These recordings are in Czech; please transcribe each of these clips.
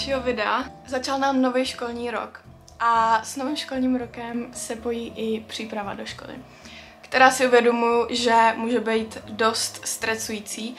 dalšího videa. Začal nám nový školní rok a s novým školním rokem se pojí i příprava do školy, která si uvědomuji, že může být dost stresující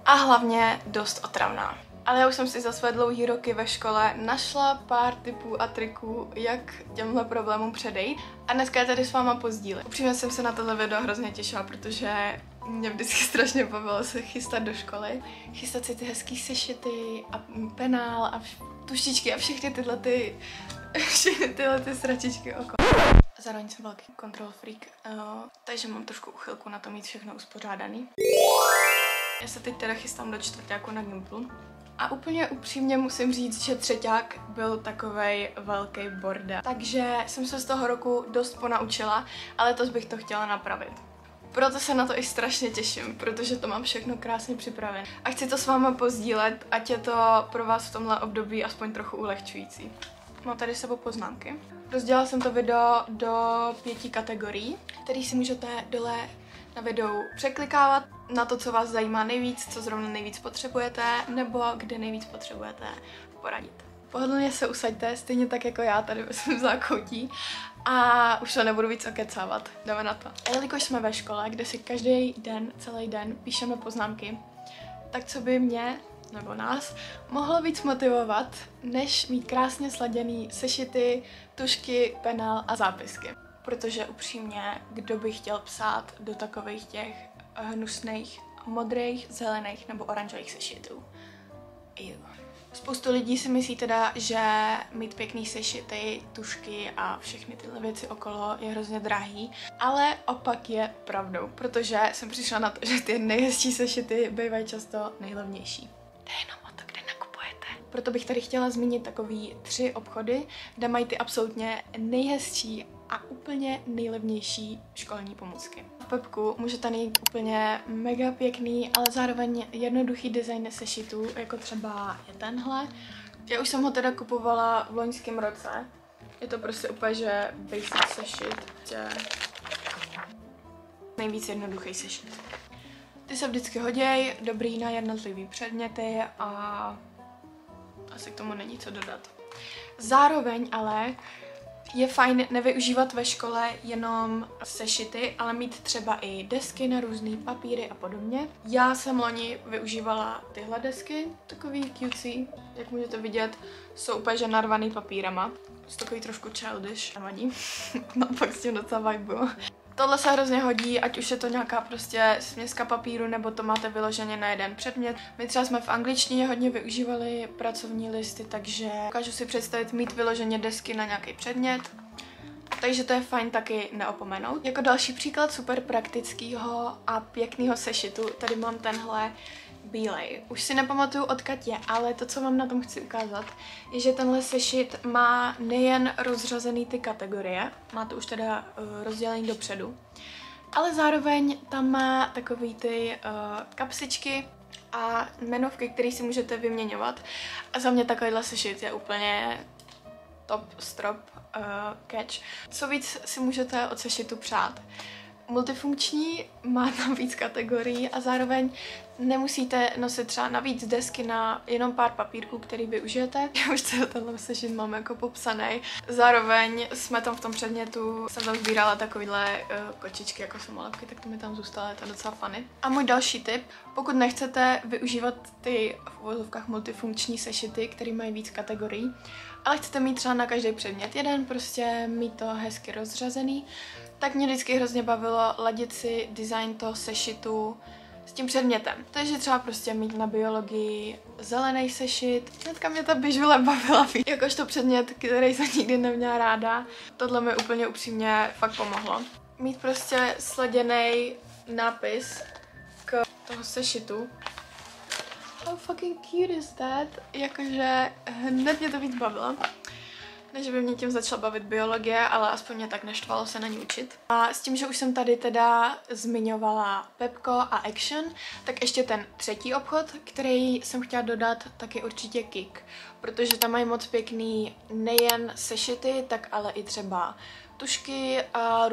a hlavně dost otravná. Ale já už jsem si za své dlouhé roky ve škole našla pár tipů a triků, jak těmhle problémům předejít a dneska je tady s váma pozdílet. Upřímně jsem se na tohle video hrozně těšila, protože mě vždycky strašně bavilo se chystat do školy. Chystat si ty hezký sešity a penál a tuštičky a všechny tyhle sračičky okolo. Zároveň jsem velký control freak, takže mám trošku uchylku na to mít všechno uspořádaný. Já se teď teda chystám do čtvrťáku na Gimplu. A úplně upřímně musím říct, že třeťák byl takovej velký bordel. Takže jsem se z toho roku dost ponaučila, ale letos bych to chtěla napravit. Proto se na to i strašně těším, protože to mám všechno krásně připravené. A chci to s váma pozdílet, ať je to pro vás v tomhle období aspoň trochu ulehčující. Mám tady s sebou poznámky. Rozdělala jsem to video do 5 kategorií, které si můžete dole na videu překlikávat na to, co vás zajímá nejvíc, co zrovna nejvíc potřebujete, nebo kde nejvíc potřebujete poradit. Pohodlně se usaďte, stejně tak jako já tady ve svém zákoutí a už to nebudu víc okecávat. Jdeme na to. A jelikož jsme ve škole, kde si každý den, celý den píšeme poznámky, tak co by mě nebo nás mohlo víc motivovat, než mít krásně sladěný sešity, tužky, penál a zápisky. Protože upřímně, kdo by chtěl psát do takových těch hnusných, modrých, zelených nebo oranžových sešitů. Spoustu lidí si myslí teda, že mít pěkný sešity, tužky a všechny tyhle věci okolo je hrozně drahý, ale opak je pravdou, protože jsem přišla na to, že ty nejhezčí sešity bývají často nejlevnější. To je jenom o to, kde nakupujete. Proto bych tady chtěla zmínit takový 3 obchody, kde mají ty absolutně nejhezčí a úplně nejlevnější školní pomůcky. V Pepku můžete najít úplně mega pěkný, ale zároveň jednoduchý design sešitů, jako třeba je tenhle. Já už jsem ho teda kupovala v loňském roce. Je to prostě úplně, že basic sešit, nejvíc jednoduchý sešit. Ty se vždycky hoděj, dobrý na jednotlivý předměty a asi k tomu není co dodat. Zároveň ale je fajn nevyužívat ve škole jenom sešity, ale mít třeba i desky na různý papíry a podobně. Já jsem loni využívala tyhle desky, takový cutesy, jak můžete vidět, jsou úplně že narvaný papírama. Jsou takový trošku childish, nevadí, no pak s tím docela vibuju. Tohle se hrozně hodí, ať už je to nějaká prostě směska papíru, nebo to máte vyloženě na jeden předmět. My třeba jsme v angličtině hodně využívali pracovní listy, takže dokážu si představit mít vyloženě desky na nějaký předmět. Takže to je fajn taky neopomenout. Jako další příklad super praktického a pěkného sešitu, tady mám tenhle bílej. Už si nepamatuju odkud je, ale to, co vám na tom chci ukázat, je, že tenhle sešit má nejen rozřazený ty kategorie, má to už teda rozdělený dopředu, ale zároveň tam má takový ty kapsičky a jmenovky, které si můžete vyměňovat. A za mě takovýhle sešit je úplně top strop catch. Co víc si můžete od sešitu přát? Multifunkční, má tam víc kategorií a zároveň nemusíte nosit třeba navíc desky na jenom pár papírků, který využijete. Já už tenhle sešit mám jako popsaný. Zároveň jsme tam v tom předmětu, jsem tam sbírala takovýhle kočičky jako samolepky, tak to mi tam zůstalo, je to docela funny. A můj další tip, pokud nechcete využívat ty v uvozovkách multifunkční sešity, které mají víc kategorií, ale chcete mít třeba na každý předmět jeden, prostě mít to hezky rozřazený, tak mě vždycky hrozně bavilo ladit si design toho sešitu s tím předmětem. Takže třeba prostě mít na biologii zelený sešit. Hnedka mě ta bižule bavila víc. Jakožto předmět, který jsem nikdy neměla ráda. Tohle mi úplně upřímně fakt pomohlo. Mít prostě sladěný nápis k toho sešitu. How fucking cute is that? Jakože hned mě to víc bavilo. Ne, že by mě tím začala bavit biologie, ale aspoň mě tak neštvalo se na ní učit. A s tím, že už jsem tady teda zmiňovala Pepko a Action, tak ještě ten 3. obchod, který jsem chtěla dodat, tak je určitě Kik. Protože tam mají moc pěkný nejen sešity, tak ale i třeba tužky a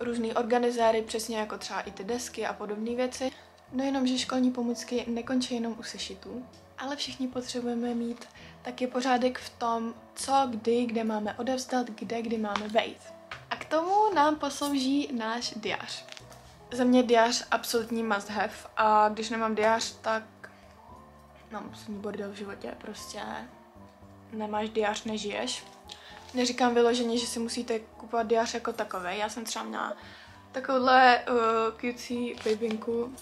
různý organizéry, přesně jako třeba i ty desky a podobné věci. No jenom, že školní pomůcky nekončí jenom u sešitů. ale všichni potřebujeme mít taky pořádek v tom, co, kdy, kde máme odevzdat, kdy máme vejít. A k tomu nám poslouží náš diář. Za mě diář absolutní must have a když nemám diář, tak mám absolutní bordel v životě, prostě nemáš diář, nežiješ. Neříkám vyloženě, že si musíte kupovat diář jako takovej, já jsem třeba měla takovouhle cutie babinku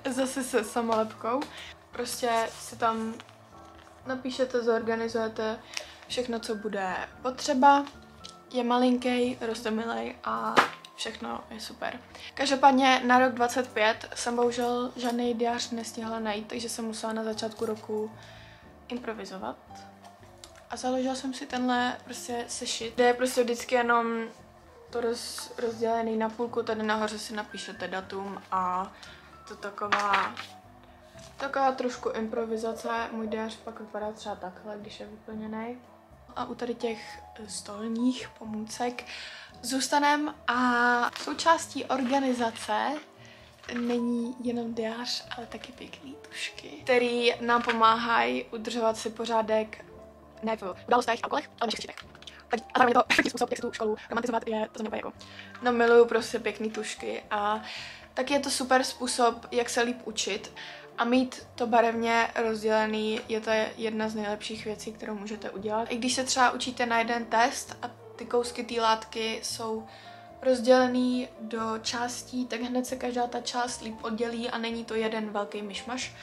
zase se samolepkou. Prostě si tam napíšete, zorganizujete všechno, co bude potřeba. Je malinký, roztomilej a všechno je super. Každopádně na rok 25 jsem bohužel žádný diář nestihla najít, takže jsem musela na začátku roku improvizovat. A založila jsem si tenhle prostě sešit, kde je prostě vždycky jenom to rozdělený na půlku, tady nahoře si napíšete datum a to taková trošku improvizace. Můj diář pak vypadá třeba takhle, když je vyplněný. A u tady těch stolních pomůcek zůstanem a součástí organizace není jenom diář, ale taky pěkný tušky, který nám pomáhají udržovat si pořádek ne v událostech a úkolech, ale v našich sešitech. A zároveň je to perfektní způsob, jak si tu školu romantizovat, je to za mě jako. No, miluju prostě pěkný tušky a taky je to super způsob, jak se líp učit. A mít to barevně rozdělený je to jedna z nejlepších věcí, kterou můžete udělat. I když se třeba učíte na jeden test a ty kousky té látky jsou rozdělený do částí, tak hned se každá ta část líp oddělí a není to jeden velký myšmaš.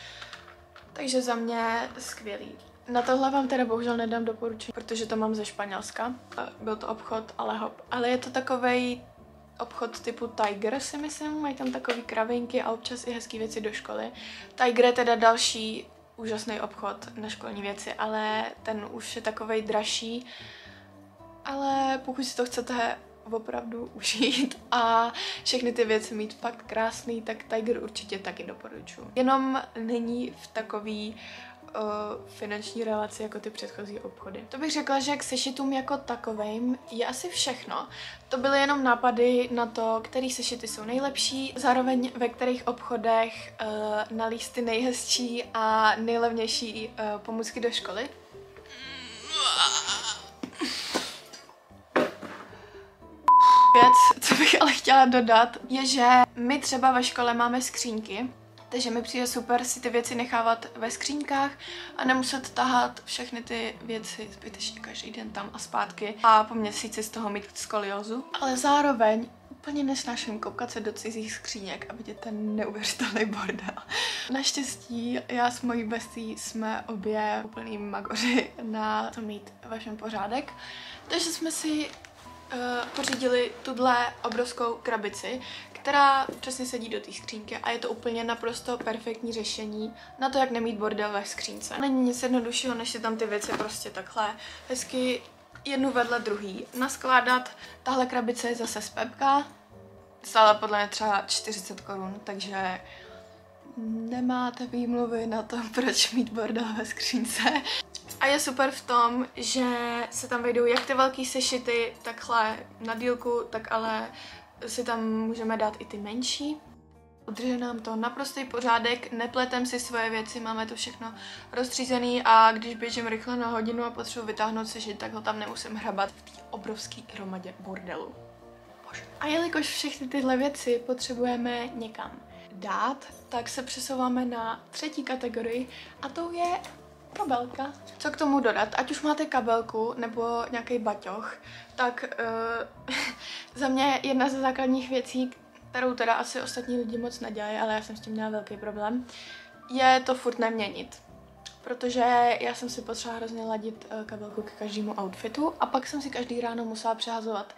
Takže za mě skvělý. Na tohle vám teda bohužel nedám doporučení, protože to mám ze Španělska. Byl to obchod, ale je to takovej obchod typu Tiger, si myslím, mají tam takový kravinky a občas i hezký věci do školy. Tiger je teda další úžasný obchod na školní věci, ale ten už je takovej dražší. Ale pokud si to chcete opravdu užít a všechny ty věci mít fakt krásný, tak Tiger určitě taky doporučuji. Jenom není v takový finanční relaci jako ty předchozí obchody. To bych řekla, že k sešitům jako takovým je asi všechno. To byly jenom nápady na to, který sešity jsou nejlepší, zároveň ve kterých obchodech nalíst ty nejhezčí a nejlevnější pomůcky do školy. Věc, co bych ale chtěla dodat, je, že my třeba ve škole máme skřínky, takže mi přijde super si ty věci nechávat ve skříňkách a nemuset tahat všechny ty věci zbytečně každý den tam a zpátky a po měsíci z toho mít skoliózu. Ale zároveň úplně nesnáším koukat se do cizích skříněk a vidět ten neuvěřitelný bordel. Naštěstí já s mojí bestí jsme obě úplný magoři na to mít vašem pořádek, takže jsme si pořídili tuhle obrovskou krabici, která přesně sedí do té skřínky a je to úplně naprosto perfektní řešení na to, jak nemít bordel ve skřínce. Není nic jednoduššího, než si tam ty věci prostě takhle hezky jednu vedle druhý naskládat. Tahle krabice je zase z Pepka, stála podle mě třeba 40 korun, takže nemáte výmluvy na to, proč mít bordel ve skřínce. A je super v tom, že se tam vejdou jak ty velký sešity, takhle na dílku, tak ale si tam můžeme dát i ty menší. Udržuje nám to naprostý pořádek, nepletem si svoje věci, máme to všechno rozstřízený a když běžím rychle na hodinu a potřebuji vytáhnout sešit, tak ho tam nemusím hrabat v té obrovské hromadě bordelu. Bože. A jelikož všechny tyhle věci potřebujeme někam dát, tak se přesouváme na třetí kategorii a tou je kabelka. Co k tomu dodat? Ať už máte kabelku nebo nějaký baťoch, tak za mě jedna ze základních věcí, kterou teda asi ostatní lidi moc nedělají, ale já jsem s tím měla velký problém, je to furt neměnit. Protože já jsem si potřeba hrozně ladit kabelku k každému outfitu a pak jsem si každý ráno musela přehazovat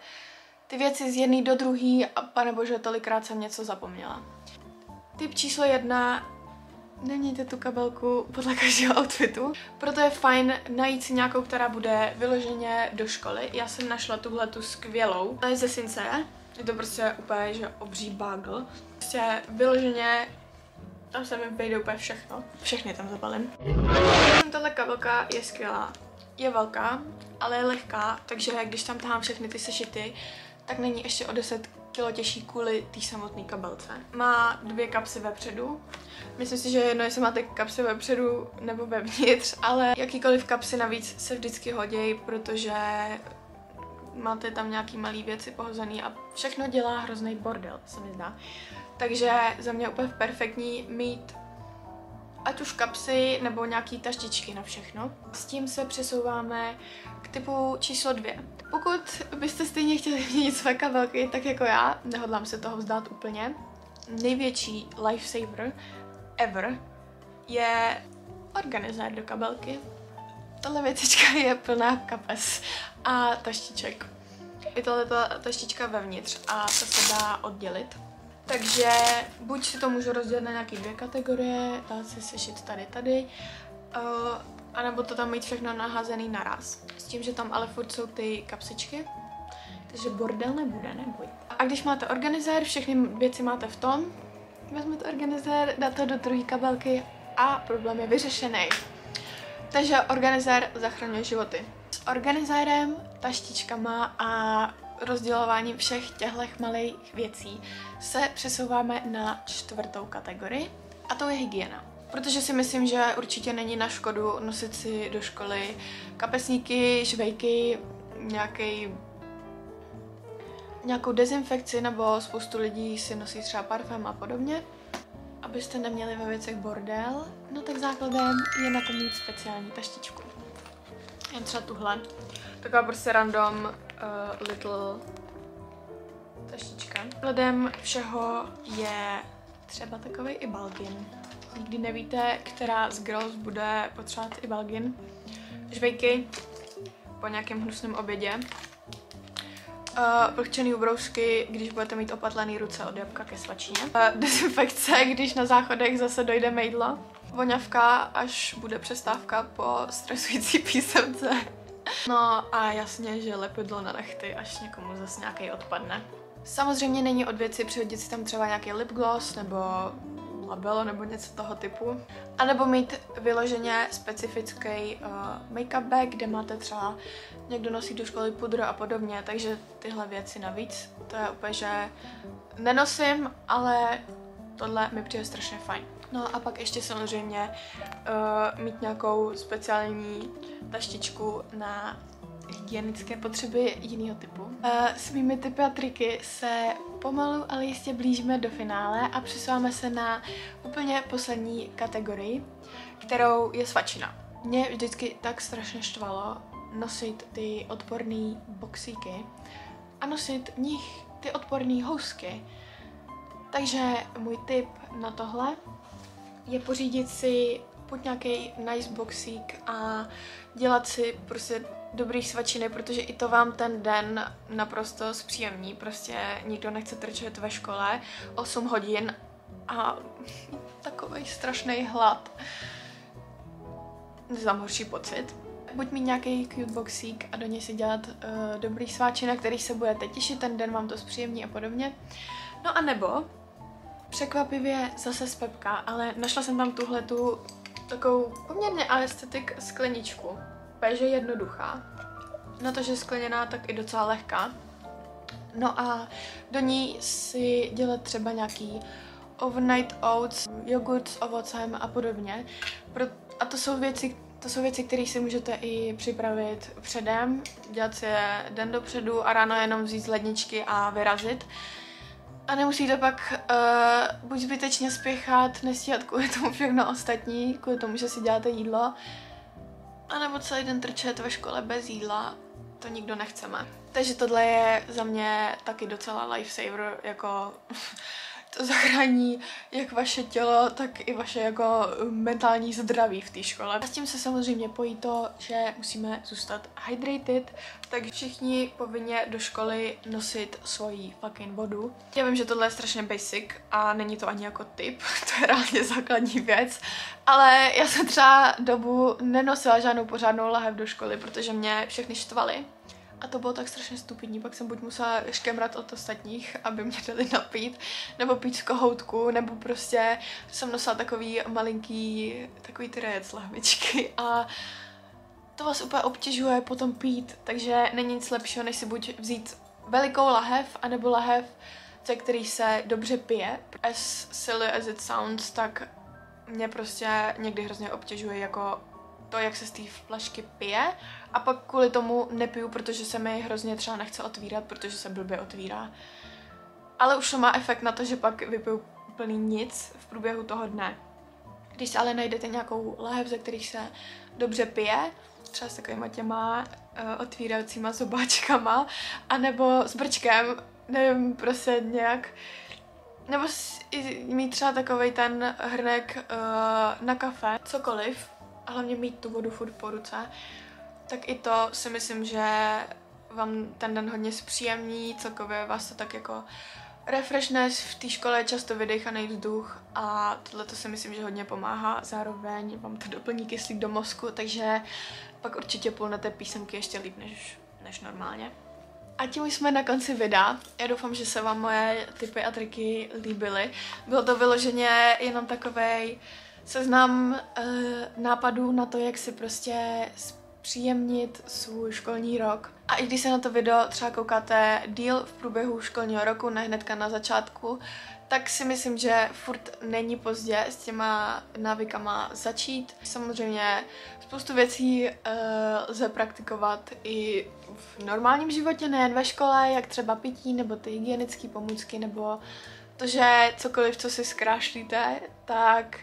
ty věci z jedné do druhé a panebože, tolikrát jsem něco zapomněla. Tip číslo 1. Nemějte tu kabelku podle každého outfitu, proto je fajn najít si nějakou, která bude vyloženě do školy. Já jsem našla tuhletu skvělou, to je ze Sincere, je to prostě úplně, že obří bagel. Prostě vyloženě, tam se mi vejde úplně všechno, všechny tam zabalím. Tahle kabelka je skvělá, je velká, ale je lehká, takže když tam tahám všechny ty sešity, tak není ještě o 10 kilo těžší kvůli té samotné kabelce. Má 2 kapsy vepředu. Myslím si, že jedno, jestli máte kapsy vepředu nebo vevnitř, ale jakýkoliv kapsy navíc se vždycky hodí, protože máte tam nějaký malý věci pohozený a všechno dělá hrozný bordel, se mi zdá. Takže za mě úplně perfektní mít ať už kapsy nebo nějaký taštičky na všechno. S tím se přesouváme k typu číslo 2. Pokud byste stejně chtěli měnit své kabelky, tak jako já, nehodlám se toho vzdát úplně, největší lifesaver ever je organizér do kabelky. Tahle věcička je plná kapes a taštiček. Je tato taštička vevnitř a to se dá oddělit. Takže buď si to můžu rozdělit na nějaké 2 kategorie, dát si sešit tady, anebo to tam mít všechno naházený naraz. S tím, že tam ale furt jsou ty kapsičky, takže bordel nebude, neboj. A když máte organizér, všechny věci máte v tom, vezmete organizér, dáte do druhé kabelky a problém je vyřešený. Takže organizér zachraňuje životy. S organizérem, taštičkama a rozdělováním všech těchto malých věcí se přesouváme na 4. kategorii a to je hygiena. Protože si myslím, že určitě není na škodu nosit si do školy kapesníky, švejky, nějakou dezinfekci, nebo spoustu lidí si nosí třeba parfém a podobně. Abyste neměli ve věcech bordel, no tak základem je na to mít speciální taštičku. Jen třeba tuhle. Taková prostě random little taštička. Základem všeho je třeba takový ibalgin. Nikdy nevíte, která z girls bude potřebovat ibalgin. Žvejky po nějakém hnusném obědě. Vlhčený ubrousky, když budete mít opatlený ruce od jabka ke svačině. Dezinfekce, když na záchodech zase dojde mejdlo. Voňavka, až bude přestávka po stresující písemce. No a jasně, že lepidlo na nechty, až někomu zase nějaký odpadne. Samozřejmě není od věci přihodit si tam třeba nějaký lip gloss nebo labelo nebo něco toho typu. A nebo mít vyloženě specifický make-up bag, kde máte třeba někdo nosí do školy pudr a podobně, takže tyhle věci navíc. To je úplně, že nenosím, ale tohle mi přijde strašně fajn. No a pak ještě samozřejmě mít nějakou speciální taštičku na hygienické potřeby jiného typu. Svými tipy a triky se pomalu, ale jistě blížíme do finále a přesouváme se na úplně poslední kategorii, kterou je svačina. Mě vždycky tak strašně štvalo nosit ty odporné boxíky a nosit v nich ty odporné housky. Takže můj tip na tohle je pořídit si buď nějaký nice boxík a dělat si prostě dobrý svačiny, protože i to vám ten den naprosto zpříjemní. Prostě nikdo nechce trčet ve škole 8 hodin a takovej strašný hlad. Neznám horší pocit. Buď mít nějaký cute boxík a do něj si dělat dobrý sváčiny, na který se budete těšit, ten den vám to zpříjemní a podobně. No a nebo překvapivě zase z Pepka, ale našla jsem tam tuhletu takovou poměrně aesthetic skleničku. Péže jednoduchá. Na to, že je skleněná, tak i docela lehká. No a do ní si dělat třeba nějaký overnight oats, jogurt s ovocem a podobně. A to jsou věci, které si můžete i připravit předem, dělat si je den dopředu a ráno jenom vzít z ledničky a vyrazit. A nemusíte pak buď zbytečně spěchat, nestíhat kvůli tomu všechno ostatní, kvůli tomu, že si děláte jídlo, anebo celý den trčet ve škole bez jídla, to nikdo nechceme. Takže tohle je za mě taky docela lifesaver, jako to zachrání jak vaše tělo, tak i vaše jako mentální zdraví v té škole. A s tím se samozřejmě pojí to, že musíme zůstat hydrated, takže všichni povinně do školy nosit svoji fucking vodu. Já vím, že tohle je strašně basic a není to ani jako tip, to je reálně základní věc, ale já jsem třeba dobu nenosila žádnou pořádnou lahev do školy, protože mě všechny štvaly. A to bylo tak strašně stupidní, pak jsem buď musela škemrat od ostatních, aby mě dali napít, nebo pít z kohoutku, nebo prostě jsem nosila takový malinký, takový ty rejec lahvičky a to vás úplně obtěžuje potom pít, takže není nic lepšího, než si buď vzít velikou lahev, anebo lahev ze kterých se dobře pije. As silly as it sounds, tak mě prostě někdy hrozně obtěžuje jako to, jak se z té flašky pije, a pak kvůli tomu nepiju, protože se mi hrozně třeba nechce otvírat, protože se blbě otvírá. Ale už to má efekt na to, že pak vypiju úplný nic v průběhu toho dne. Když si ale najdete nějakou lahev, ze kterých se dobře pije, třeba s takovýma těma otvíracíma zobáčkama, anebo s brčkem, nevím, prostě nějak, nebo mít třeba takovej ten hrnek na kafe, cokoliv, a hlavně mít tu vodu furt po ruce, tak i to si myslím, že vám ten den hodně zpříjemní, celkově vás to tak jako refreshne, v té škole je často vydechaný vzduch a tohle to si myslím, že hodně pomáhá, zároveň vám to doplní kyslík do mozku, takže pak určitě půlnete písemky ještě líp než normálně. A tím už jsme na konci videa. Já doufám, že se vám moje tipy a triky líbily. Bylo to vyloženě jenom takovej seznam nápadů na to, jak si prostě zpříjemnit svůj školní rok. A i když se na to video třeba koukáte díl v průběhu školního roku, ne hnedka na začátku, tak si myslím, že furt není pozdě s těma návykama začít. Samozřejmě spoustu věcí lze praktikovat i v normálním životě, nejen ve škole, jak třeba pití, nebo ty hygienické pomůcky, nebo to, že cokoliv, co si zkrášlíte, tak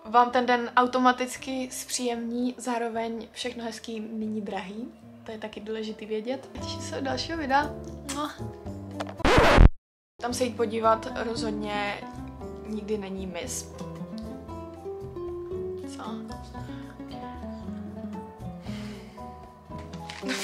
vám ten den automaticky zpříjemní, zároveň všechno hezký není drahý. To je taky důležitý vědět. Těším se do dalšího videa. No. Tam se jít podívat rozhodně nikdy není miss. Co? No,